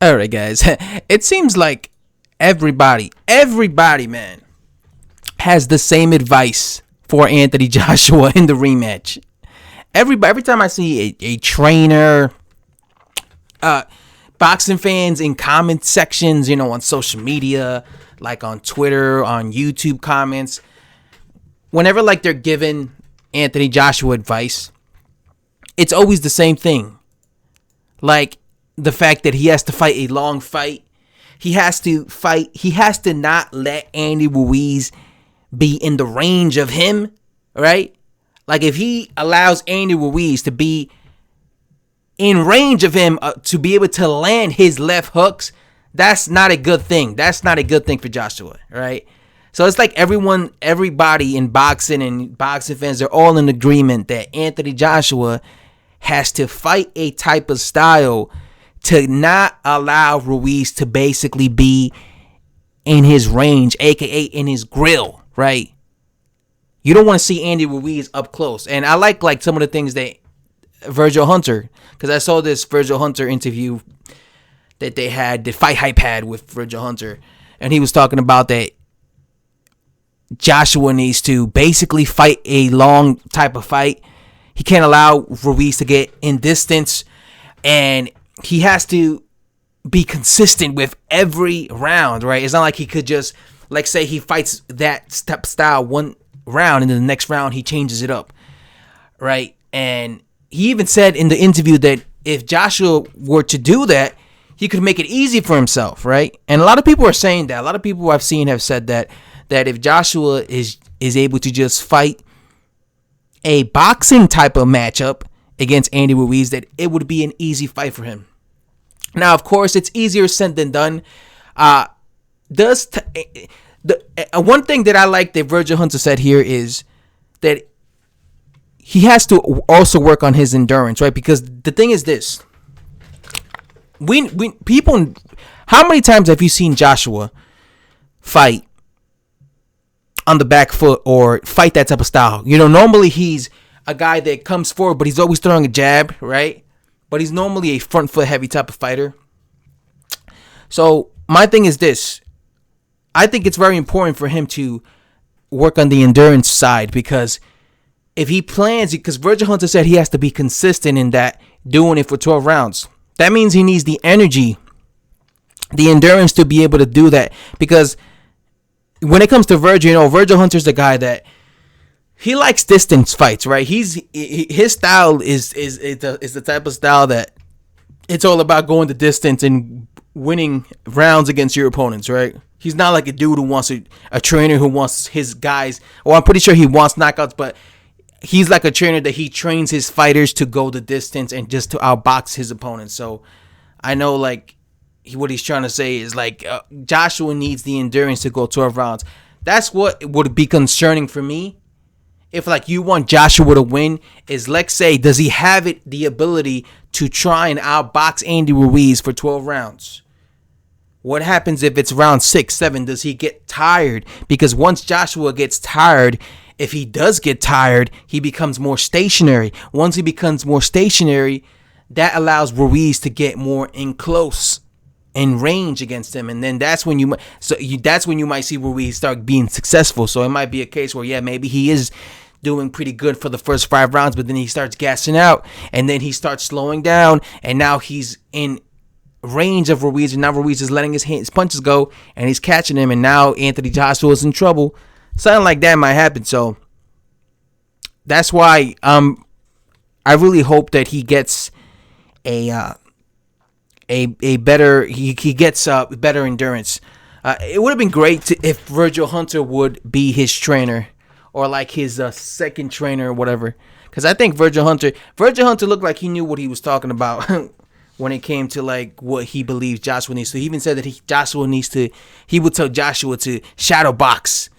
All right, guys. It seems like everybody, man, has the same advice for Anthony Joshua in the rematch. Every time I see a trainer, boxing fans in comment sections, on social media, like on Twitter, on YouTube comments, whenever like they're giving Anthony Joshua advice, it's always the same thing. Like the fact that he has to fight a long fight. He has to not let Andy Ruiz be in the range of him, right? Like if he allows Andy Ruiz to be in range of him to be able to land his left hooks, that's not a good thing. That's not a good thing for Joshua, right? So it's like everybody in boxing and boxing fans, they're all in agreement that Anthony Joshua has to fight a type of style to not allow Ruiz to basically be in his range, aka in his grill, right? You don't want to see Andy Ruiz up close. And I like some of the things that Virgil Hunter, because I saw this Virgil Hunter interview that they had, the Fight Hype had with Virgil Hunter, and he was talking about that Joshua needs to basically fight a long type of fight. He can't allow Ruiz to get in distance, and he has to be consistent with every round, right? It's not like he could just, like, say he fights that style one round and then the next round he changes it up, right? And he even said in the interview that if Joshua were to do that, he could make it easy for himself, right? And a lot of people are saying that. A lot of people I've seen have said that if Joshua is able to just fight a boxing type of matchup against Andy Ruiz, that it would be an easy fight for him. Now, of course, it's easier said than done. One thing that I like that Virgil Hunter said here is that he has to also work on his endurance, right? Because the thing is this: people, how many times have you seen Joshua fight on the back foot or fight that type of style? Normally he's a guy that comes forward, but he's always throwing a jab, right? But he's normally a front foot heavy type of fighter. So my thing is this: I think it's very important for him to work on the endurance side, because if he plans, because Virgil Hunter said he has to be consistent in that, doing it for 12 rounds. That means he needs the energy, the endurance to be able to do that. Because when it comes to Virgil, Virgil Hunter's the guy that he likes distance fights, right? His style is the type of style that it's all about going the distance and winning rounds against your opponents, right? He's not like a dude who wants a trainer who wants his guys. Well, I'm pretty sure he wants knockouts, but he's like a trainer that he trains his fighters to go the distance and just to outbox his opponents. So I know what he's trying to say is Joshua needs the endurance to go 12 rounds. That's what would be concerning for me. If you want Joshua to win, is let's say, does he have the ability to try and outbox Andy Ruiz for 12 rounds? What happens if it's round 6, 7? Does he get tired? Because once Joshua gets tired, if he does get tired, he becomes more stationary. Once he becomes more stationary, that allows Ruiz to get more in close in range against him, and then that's when you might see Ruiz start being successful. So it might be a case where maybe he is doing pretty good for the first 5 rounds, but then he starts gassing out, and then he starts slowing down, and now he's in range of Ruiz, and now Ruiz is letting his punches go, and he's catching him, and now Anthony Joshua is in trouble. Something like that might happen. So that's why I really hope that he gets a better better endurance. It would have been great if Virgil Hunter would be his trainer, or his second trainer or whatever. Because I think Virgil Hunter looked like he knew what he was talking about when it came to what he believes Joshua needs. So he even said that he would tell Joshua to shadow box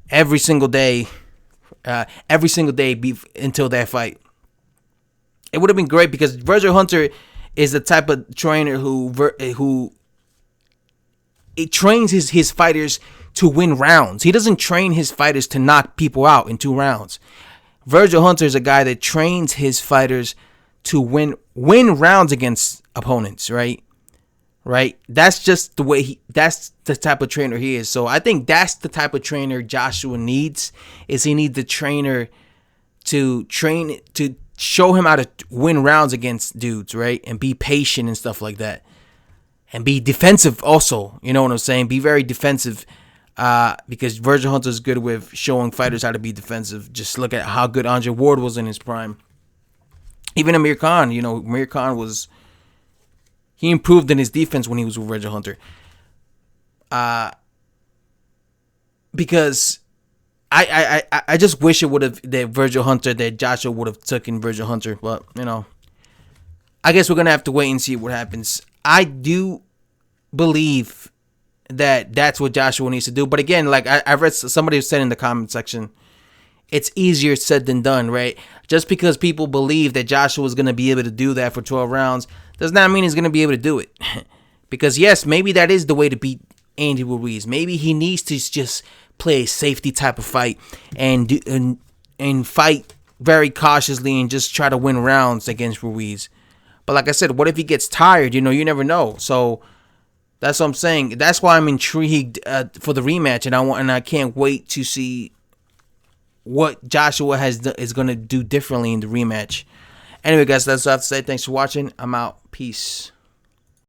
every single day until that fight. It would have been great, because Virgil Hunter is the type of trainer who it trains his fighters to win rounds. He doesn't train his fighters to knock people out in 2 rounds. Virgil Hunter is a guy that trains his fighters to win rounds against opponents, right? right? That's just the way that's the type of trainer he is. So I think that's the type of trainer Joshua needs. Is he needs the trainer to show him how to win rounds against dudes, right? And be patient and stuff like that. And be defensive also. You know what I'm saying? Be very defensive. Because Virgil Hunter is good with showing fighters how to be defensive. Just look at how good Andre Ward was in his prime. Even Amir Khan, Amir Khan he improved in his defense when he was with Virgil Hunter. Because I just wish it would have that Joshua would have taken Virgil Hunter, but I guess we're gonna have to wait and see what happens. I do believe that that's what Joshua needs to do, but again, like I read somebody said in the comment section, it's easier said than done, right? Just because people believe that Joshua is gonna be able to do that for 12 rounds does not mean he's gonna be able to do it. Because yes, maybe that is the way to beat Andy Ruiz. Maybe he needs to just play a safety type of fight and fight very cautiously and just try to win rounds against Ruiz. But like I said, what if he gets tired? You never know. So that's what I'm saying. That's why I'm intrigued for the rematch, and I can't wait to see what Joshua is going to do differently in the rematch. Anyway, guys, that's all I have to say. Thanks for watching. I'm out. Peace.